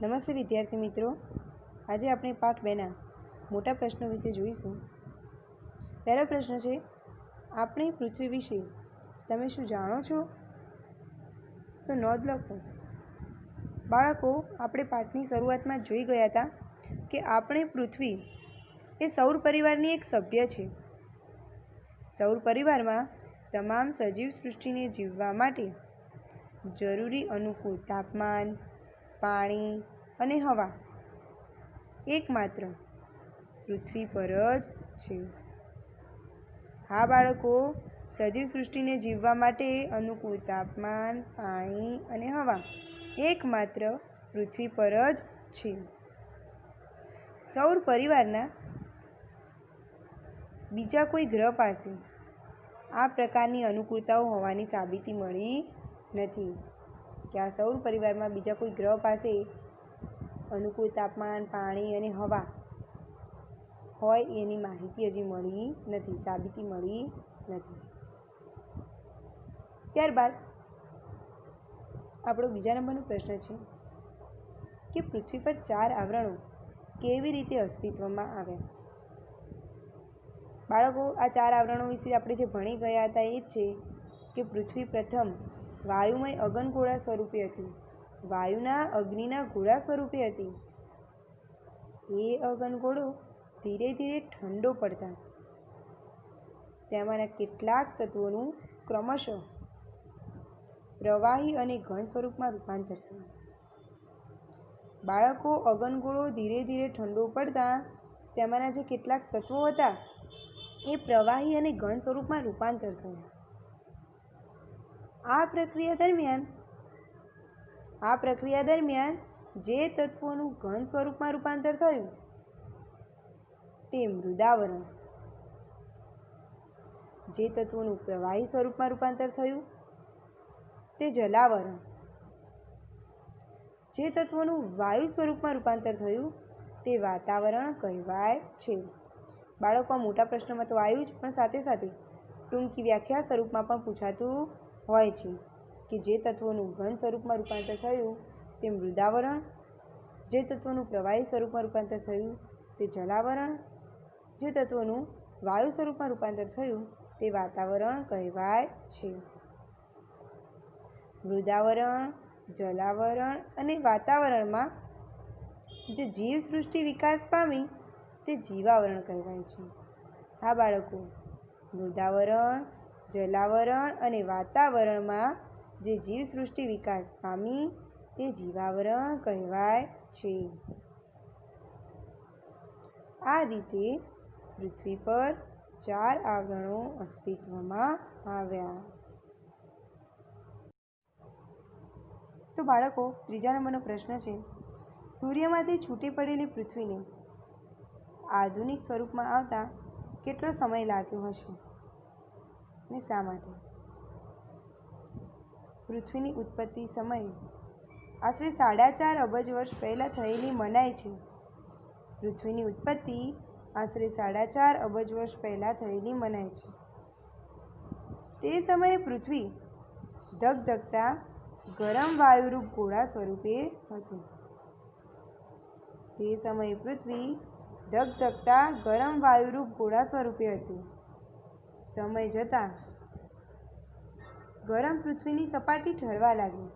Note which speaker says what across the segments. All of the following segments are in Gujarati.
Speaker 1: નમસ્તે વિદ્યાર્થી મિત્રો, આજે આપણે પાઠ 2 ના મોટા પ્રશ્નો વિશે જોઈશું. પહેલો પ્રશ્ન છે, આપણી પૃથ્વી વિશે તમે શું જાણો છો? તો નોંધ લખો. બાળકો, આપણે પાઠની શરૂઆતમાં જોઈ ગયા હતા કે આપણી પૃથ્વી એ સૌર પરિવારની એક સભ્ય છે. સૌર પરિવારમાં તમામ સજીવ સૃષ્ટિને જીવવા માટે જરૂરી અનુકૂળ તાપમાન, પાણી અને હવા એકમાત્ર પૃથ્વી પર જ છે. હા બાળકો, સજીવ સૃષ્ટિને જીવવા માટે અનુકૂળ તાપમાન, પાણી અને હવા એકમાત્ર પૃથ્વી પર જ છે. સૌર પરિવારના બીજા કોઈ ગ્રહ પાસે આ પ્રકારની અનુકૂળતાઓ હોવાની સાબિતી મળી નથી. કે આ સૌર પરિવારમાં બીજા કોઈ ગ્રહ પાસે અનુકૂળ તાપમાન, પાણી અને હવા હોય એની માહિતી હજી મળી નથી, સાબિતી મળી નથી. ત્યારબાદ આપણો બીજા નંબરનો પ્રશ્ન છે કે પૃથ્વી પર 4 આવરણો કેવી રીતે અસ્તિત્વમાં આવ્યા? બાળકો, આ 4 આવરણો વિશે આપણે જે ભણી ગયા હતા એ જ છે કે પૃથ્વી પ્રથમ વાયુમય અગનગોળા સ્વરૂપે હતી, વાયુના અગ્નિના ગોળા સ્વરૂપે હતી. એ અગનગોળો ધીરે ધીરે ઠંડો પડતા તેમાંના કેટલાક તત્વોનું ક્રમશઃ પ્રવાહી અને ઘન સ્વરૂપમાં રૂપાંતર થયું. બાળકો, અગનગોળો ધીરે ધીરે ઠંડો પડતા તેમાંના જે કેટલાક તત્વો હતા એ પ્રવાહી અને ઘન સ્વરૂપમાં રૂપાંતર થયા. આ પ્રક્રિયા દરમિયાન જે તત્વોનું ઘન સ્વરૂપમાં રૂપાંતર થયું તે મૃદાવરણ, જે તત્વોનું પ્રવાહી સ્વરૂપમાં રૂપાંતર થયું તે જલાવરણ, જે તત્વોનું વાયુ સ્વરૂપમાં રૂપાંતર થયું તે વાતાવરણ કહેવાય છે. બાળકો, આ મોટા પ્રશ્નમાં તો આવ્યું જ, પણ સાથે સાથે ટૂંકી વ્યાખ્યા સ્વરૂપમાં પણ પૂછાતું હોય છે કે જે તત્વોનું ઘન સ્વરૂપમાં રૂપાંતર થયું તે મૃદાવરણ, જે તત્વોનું પ્રવાહી સ્વરૂપમાં રૂપાંતર થયું તે જલાવરણ, જે તત્વોનું વાયુ સ્વરૂપમાં રૂપાંતર થયું તે વાતાવરણ કહેવાય છે. મૃદાવરણ, જલાવરણ અને વાતાવરણમાં જે જીવસૃષ્ટિ વિકાસ પામી તે જીવાવરણ કહેવાય છે. હા બાળકો, મૃદાવરણ, જલાવરણ અને વાતાવરણમાં જે જીવસૃષ્ટિ વિકાસ પામી તે જીવાવરણ કહેવાય છે. આ રીતે પૃથ્વી પર 4 આવરણો અસ્તિત્વમાં આવ્યા. તો બાળકો, ત્રીજા નંબરનો પ્રશ્ન છે, સૂર્યમાંથી છૂટી પડેલી પૃથ્વીને આધુનિક સ્વરૂપમાં આવતા કેટલો સમય લાગ્યો હશે અને શા માટે? પૃથ્વીની ઉત્પત્તિ સમયે આશરે 4.5 અબજ વર્ષ પહેલાં થયેલી મનાય છે. પૃથ્વીની ઉત્પત્તિ આશરે 4.5 અબજ વર્ષ પહેલાં થયેલી મનાય છે. તે સમયે પૃથ્વી ધગધગતા ગરમ વાયુરૂપ ગોળા સ્વરૂપે હતી. તે સમયે પૃથ્વી ધગધગતા ગરમ વાયુરૂપ ગોળા સ્વરૂપે હતી. સમય જતાં ગરમ પૃથ્વીની સપાટી ઠરવા લાગી.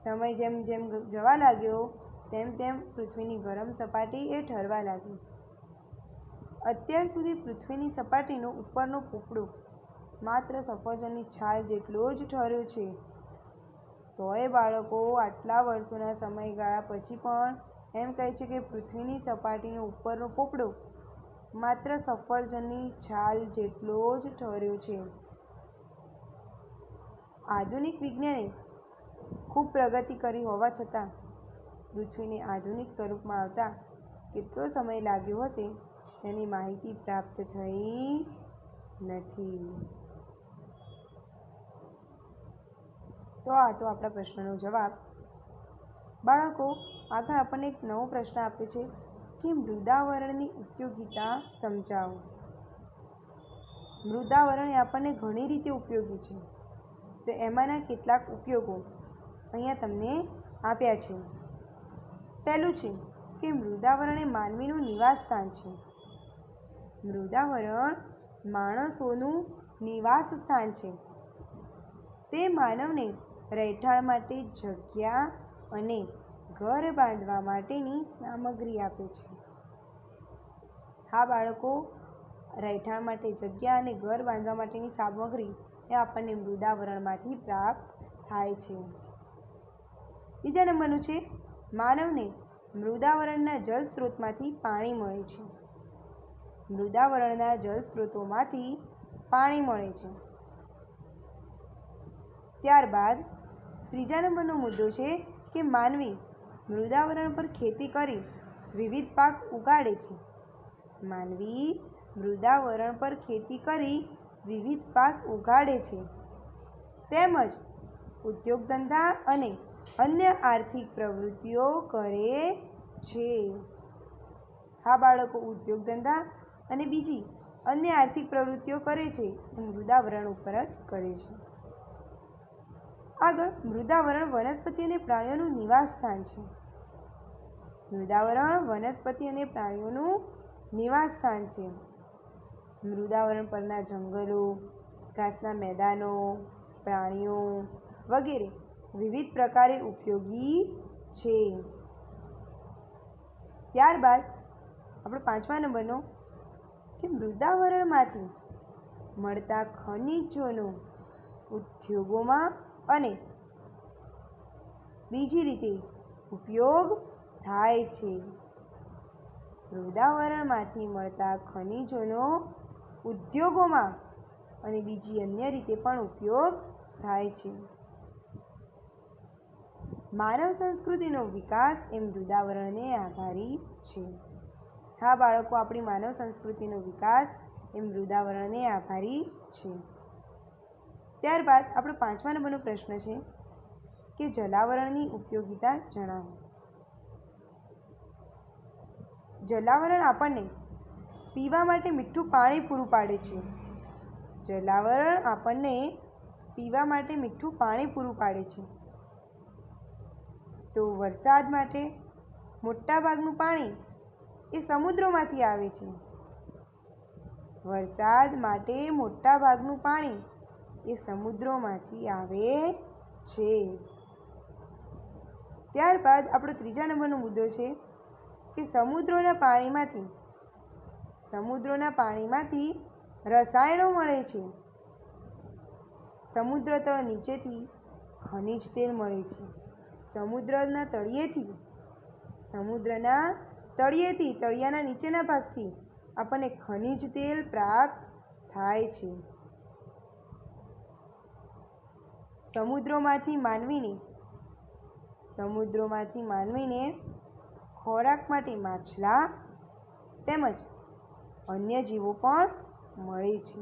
Speaker 1: સમય જેમ જેમ જવા લાગ્યો તેમ તેમ પૃથ્વીની ગરમ સપાટી એ ઠરવા લાગી. અત્યાર સુધી પૃથ્વીની સપાટીનો ઉપરનો પોપડો માત્ર સફરજનની છાલ જેટલો જ ઠર્યો છે. તોય બાળકો, આટલા વર્ષોના સમયગાળા પછી પણ એમ કહે છે કે પૃથ્વીની સપાટીનો ઉપરનો પોપડો માત્ર સફરજનની છાલ જેટલો જ ઠર્યો છે. આધુનિક વિજ્ઞાને ખૂબ પ્રગતિ કરી હોવા છતાં પૃથ્વીને આધુનિક સ્વરૂપમાં આવતા કેટલો સમય લાગ્યો હશે તેની માહિતી પ્રાપ્ત થઈ નથી. તો આ તો આપણા પ્રશ્નનો જવાબ. બાળકો, આગળ આપણને એક નવો પ્રશ્ન આપ્યો છે કે મૃદાવરણની ઉપયોગિતા સમજાવો. મૃદાવરણ એ આપણને ઘણી રીતે ઉપયોગી છે. તો એમાંના કેટલાક ઉપયોગો અહીંયા તમને આપ્યા છે. પહેલું છે કે મૃદાવરણ એ માનવીનું નિવાસ સ્થાન છે. મૃદાવરણ માણસોનું નિવાસ સ્થાન છે. તે માનવને રહેઠાણ માટે જગ્યા અને ઘર બાંધવા માટેની સામગ્રી આપે છે. હા બાળકો, રહેઠાણ માટે જગ્યા અને ઘર બાંધવા માટેની સામગ્રી એ આપણને મૃદાવરણમાંથી પ્રાપ્ત થાય છે. બીજા નંબરનું છે માનવને મૃદાવરણના જળ સ્ત્રોતમાંથી પાણી મળે છે. મૃદાવરણના જળ સ્ત્રોતોમાંથી પાણી મળે છે. ત્યારબાદ ત્રીજા નંબરનો મુદ્દો છે કે માનવી મૃદાવરણ પર ખેતી કરી વિવિધ પાક ઉગાડે છે. માનવી મૃદાવરણ પર ખેતી કરી વિવિધ પાક ઉગાડે છે તેમજ ઉદ્યોગ ધંધા અને અન્ય આર્થિક પ્રવૃત્તિઓ કરે છે. હા બાળકો, ઉદ્યોગ ધંધા અને બીજી અન્ય આર્થિક પ્રવૃત્તિઓ કરે છે એ મૃદાવરણ ઉપર જ કરે છે. આગળ મૃદાવરણ વનસ્પતિ અને પ્રાણીઓનું નિવાસ સ્થાન છે. મૃદાવરણ વનસ્પતિ અને પ્રાણીઓનું નિવાસ સ્થાન છે. મૃદાવરણ પરના જંગલો, ઘાસના મેદાનો, પ્રાણીઓ વગેરે વિવિધ પ્રકારે ઉપયોગી છે. ત્યારબાદ આપણો 5મા નંબરનો કે મૃદાવરણમાંથી મળતા ખનિજોનો ઉદ્યોગોમાં અને બીજી રીતે ઉપયોગ થાય છે. મૃદાવરણમાંથી મળતા ખનિજોનો ઉદ્યોગોમાં અને બીજી અન્ય રીતે પણ ઉપયોગ થાય છે. માનવ સંસ્કૃતિનો વિકાસ એ મૃદાવરણને આભારી છે. હા બાળકો, આપણી માનવ સંસ્કૃતિનો વિકાસ એ મૃદાવરણને આભારી છે. ત્યારબાદ આપણો 5મા નંબરનો પ્રશ્ન છે કે જલાવરણની ઉપયોગિતા જણાવો. જલાવરણ આપણને પીવા માટે મીઠું પાણી પૂરું પાડે છે. જલાવરણ આપણને પીવા માટે મીઠું પાણી પૂરું પાડે છે. તો વરસાદ માટે મોટાભાગનું પાણી એ સમુદ્રોમાંથી આવે છે. વરસાદ માટે મોટાભાગનું પાણી એ સમુદ્રોમાંથી આવે છે. ત્યારબાદ આપણો 3જા નંબરનો મુદ્દો છે કે સમુદ્રોના પાણીમાંથી રસાયણો મળે છે. સમુદ્ર તળ નીચેથી ખનિજ તેલ મળે છે. સમુદ્રના તળિયાના નીચેના ભાગથી આપણને ખનિજ તેલ પ્રાપ્ત થાય છે. સમુદ્રોમાંથી માનવીને ખોરાક માટે માછલા તેમજ અન્ય જીવો પણ મળે છે.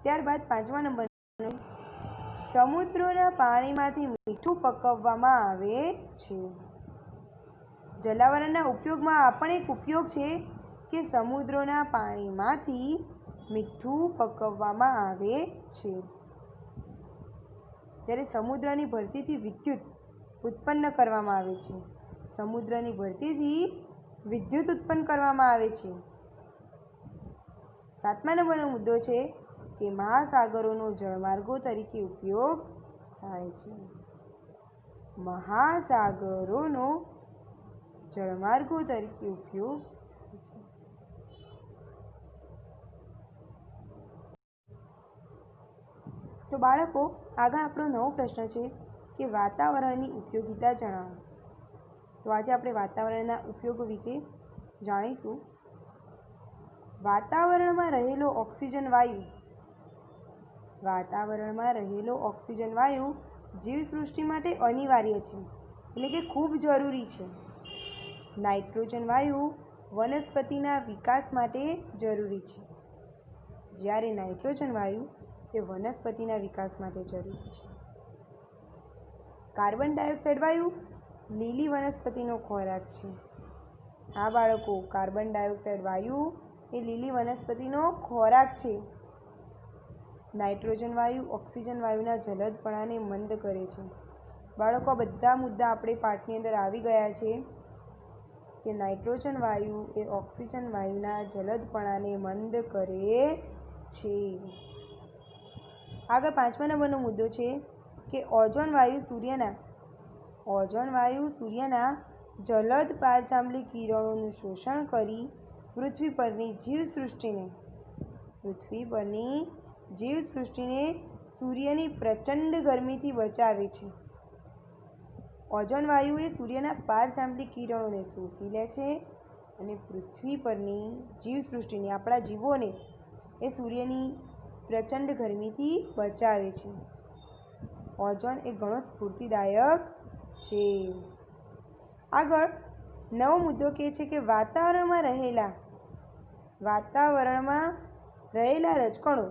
Speaker 1: ત્યારબાદ 5મા નંબર, સમુદ્રના પાણીમાંથી મીઠું પકવવામાં આવે છે. જલાવરણના ઉપયોગમાં આ પણ એક ઉપયોગ છે કે સમુદ્રના પાણીમાંથી મીઠું પકવવામાં આવે છે. જ્યારે સમુદ્રની ભરતીથી વિદ્યુત ઉત્પન્ન કરવામાં આવે છે. 7મા નંબરનો મુદ્દો છે કે મહાસાગરોનો જળમાર્ગો તરીકે ઉપયોગ થાય છે. મહાસાગરોનો જળમાર્ગો તરીકે ઉપયોગ થાય છે. તો બાળકો, આગળ આપણો નવો પ્રશ્ન છે કે વાતાવરણની ઉપયોગિતા જણાવો. તો આજે આપણે વાતાવરણના ઉપયોગો વિશે જાણીશું. વાતાવરણમાં રહેલો ઓક્સિજન વાયુ જીવસૃષ્ટિ માટે અનિવાર્ય છે, એટલે કે ખૂબ જરૂરી છે. નાઇટ્રોજન વાયુ વનસ્પતિના વિકાસ માટે જરૂરી છે. જ્યારે નાઇટ્રોજન વાયુ એ વનસ્પતિના વિકાસ માટે જરૂરી છે. કાર્બન ડાયોક્સાઇડ વાયુ લીલી વનસ્પતિનો ખોરાક છે. હા બાળકો, કાર્બન ડાયોક્સાઇડ વાયુ એ લીલી વનસ્પતિનો ખોરાક છે. નાઇટ્રોજન વાયુ ઓક્સિજન વાયુના જલદપણાને મંદ કરે છે. બાળકો, બધા મુદ્દા આપણે પાઠની અંદર આવી ગયા છે કે નાઇટ્રોજન વાયુ એ ઓક્સિજન વાયુના જલદપણાને મંદ કરે છે. આગળ 5મા નંબરનો મુદ્દો છે કે ઓઝોન વાયુ સૂર્યના જલદ પારજાંબલી કિરણોનું શોષણ કરી પૃથ્વી પરની જીવસૃષ્ટિને સૂર્યની પ્રચંડ ગરમીથી બચાવે છે. ઓઝોન વાયુ એ સૂર્યના પારજાંબલી કિરણોને શોષી લે છે અને પૃથ્વી પરની જીવસૃષ્ટિને, આપણા જીવોને એ સૂર્યની પ્રચંડ ગરમીથી બચાવે છે. ઓઝોન એ ઘણો સ્ફૂર્તિદાયક છે. આગળ 9મો મુદ્દો કહે છે કે વાતાવરણમાં રહેલા રજકણો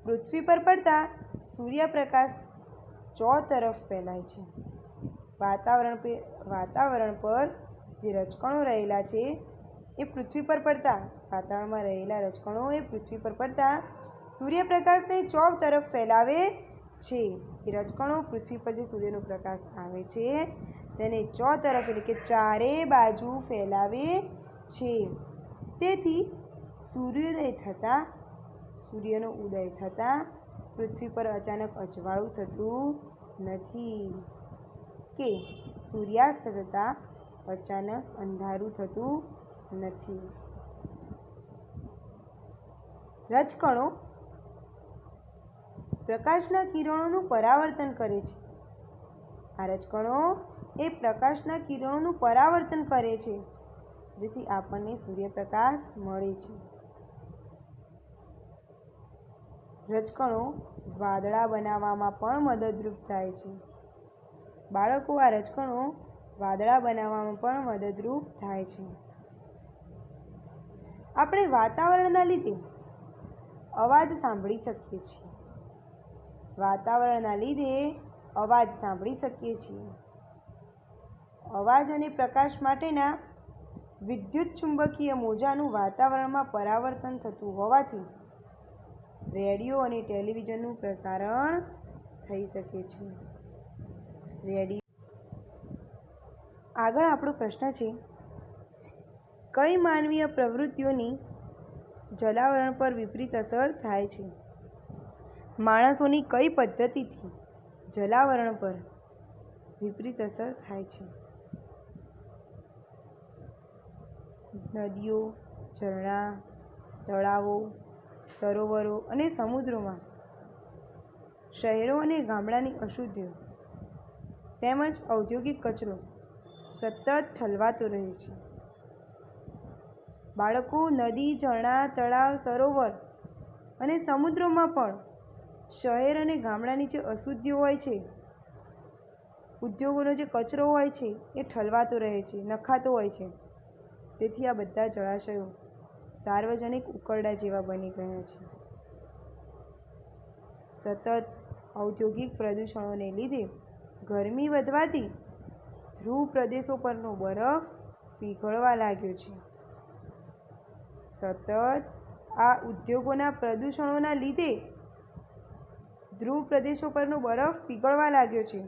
Speaker 1: પૃથ્વી પર પડતા સૂર્યપ્રકાશ ચોતરફ ફેલાય છે. વાતાવરણ પર જે રજકણો રહેલા છે એ પૃથ્વી પર પડતા સૂર્યપ્રકાશને ચોતરફ ફેલાવે છે. એ રજકણો પૃથ્વી પર જે સૂર્યનો પ્રકાશ આવે છે તેને ચોતરફ એટલે કે ચારે બાજુ ફેલાવે છે. તેથી સૂર્યનો ઉદય થતાં પૃથ્વી પર અચાનક અજવાળું થતું નથી કે સૂર્યાસ્ત થતાં અચાનક અંધારું થતું નથી. રજકણો પ્રકાશના કિરણોનું પરાવર્તન કરે છે. આ રજકણો એ પ્રકાશના કિરણોનું પરાવર્તન કરે છે જેથી આપણને સૂર્યપ્રકાશ મળે છે. રજકણો વાદળા બનાવવામાં પણ મદદરૂપ થાય છે. બાળકો, આ રજકણો વાદળા બનાવવામાં પણ મદદરૂપ થાય છે. આપણે વાતાવરણના લીધે અવાજ સાંભળી શકીએ છીએ. અવાજ અને પ્રકાશ માટેના વિદ્યુત ચુંબકીય મોજાનું વાતાવરણમાં પરાવર્તન થતું હોવાથી રેડિયો અને ટેલિવિઝનનું પ્રસારણ થઈ શકે છે. આગળ આપણો પ્રશ્ન છે, કઈ માનવીય પ્રવૃત્તિઓની જલાવરણ પર વિપરીત અસર થાય છે? માણસોની કઈ પદ્ધતિથી જલાવરણ પર વિપરીત અસર થાય છે? નદીઓ, ઝરણા, તળાવો, સરોવરો અને સમુદ્રોમાં શહેરો અને ગામડાની અશુદ્ધિઓ તેમજ ઔદ્યોગિક કચરો સતત ઠલવાતો રહે છે. બાળકો, નદી, ઝરણા, તળાવ, સરોવર અને સમુદ્રોમાં પણ શહેર અને ગામડાની જે અશુદ્ધિઓ હોય છે, ઉદ્યોગોનો જે કચરો હોય છે એ ઠલવાતો રહે છે, નખાતો હોય છે. તેથી આ બધા જળાશયો સાર્વજનિક ઉકરડા જેવા બની ગયા છે. સતત ઔદ્યોગિક પ્રદૂષણોને લીધે ગરમી વધવાથી ધ્રુવ પ્રદેશો પરનો બરફ પીગળવા લાગ્યો છે. સતત આ ઉદ્યોગોના પ્રદૂષણોના લીધે ધ્રુવ પ્રદેશો પરનો બરફ પીગળવા લાગ્યો છે.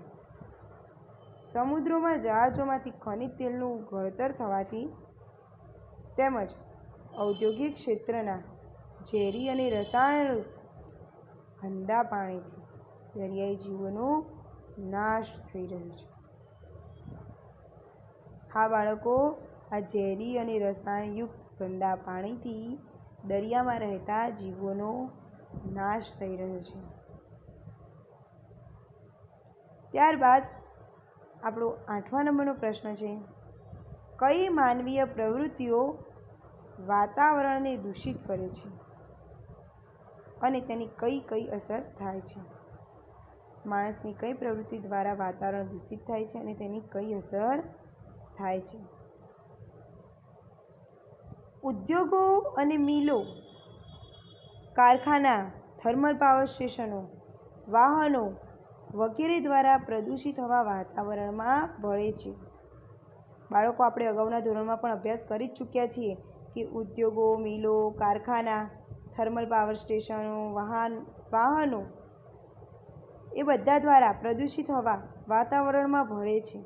Speaker 1: સમુદ્રોમાં જહાજોમાંથી ખનિજ તેલનું ગળતર થવાથી તેમજ ઔદ્યોગિક ક્ષેત્રના ઝેરી અને રસાયણયુક્ત ગંદા પાણીથી દરિયાઈ જીવોનો નાશ થઈ રહ્યો છે. હા બાળકો, આ ઝેરી અને રસાયણયુક્ત ગંદા પાણીથી દરિયામાં રહેતા જીવોનો નાશ થઈ રહ્યો છે. ત્યારબાદ આપણો 8મા નંબરનો પ્રશ્ન છે, કઈ માનવીય પ્રવૃત્તિઓ વાતાવરણને દૂષિત કરે છે અને તેની કઈ અસર થાય છે? માણસની કઈ પ્રવૃત્તિ દ્વારા વાતાવરણ દૂષિત થાય છે અને તેની કઈ અસર થાય છે? ઉદ્યોગો અને મિલો, કારખાના, થર્મલ પાવર સ્ટેશનો, વાહનો વગેરે દ્વારા પ્રદૂષિત હવા વાતાવરણમાં ભળે છે. બાળકો, આપણે અગાઉના ધોરણમાં પણ અભ્યાસ કરી જ ચૂક્યા છીએ કે ઉદ્યોગો, મિલો, કારખાના, થર્મલ પાવર સ્ટેશનો, વાહનો એ બધા દ્વારા પ્રદૂષિત હવા વાતાવરણમાં ભળે છે.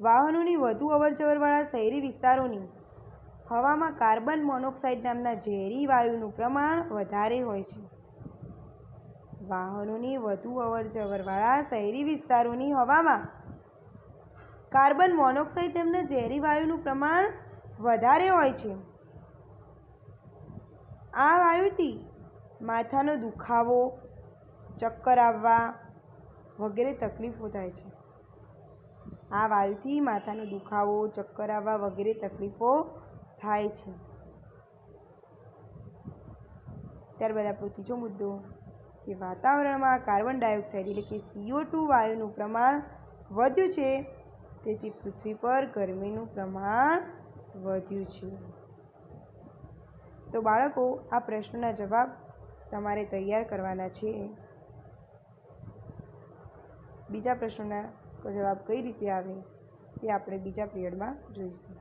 Speaker 1: વાહનોની વધુ અવરજવરવાળા શહેરી વિસ્તારોની હવામાં કાર્બન મોનોક્સાઇડ નામના ઝેરી વાયુનું પ્રમાણ વધારે હોય છે. વાહનોની વધુ અવરજવરવાળા શહેરી વિસ્તારોની હવામાં કાર્બન મોનોક્સાઇડ નામના ઝેરી વાયુનું પ્રમાણ વધારે હોય છે. આ વાયુથી માથાનો દુખાવો, ચક્કર આવવા વગેરે તકલીફો થાય છે. આ વાયુથી માથાનો દુખાવો, ચક્કર આવવા વગેરે તકલીફો થાય છે. ત્યારબાદ આપણો ત્રીજો મુદ્દો કે વાતાવરણમાં કાર્બન ડાયોક્સાઇડ એટલે કે CO2 વાયુનું પ્રમાણ વધ્યું છે, તેથી પૃથ્વી પર ગરમીનું પ્રમાણ વધ્યું છે. તો બાળકો, આ પ્રશ્નના જવાબ તમારે તૈયાર કરવાના છે. બીજા પ્રશ્નોના જવાબ કઈ રીતે આવે તે આપણે બીજા પિરિયડમાં જોઈશું.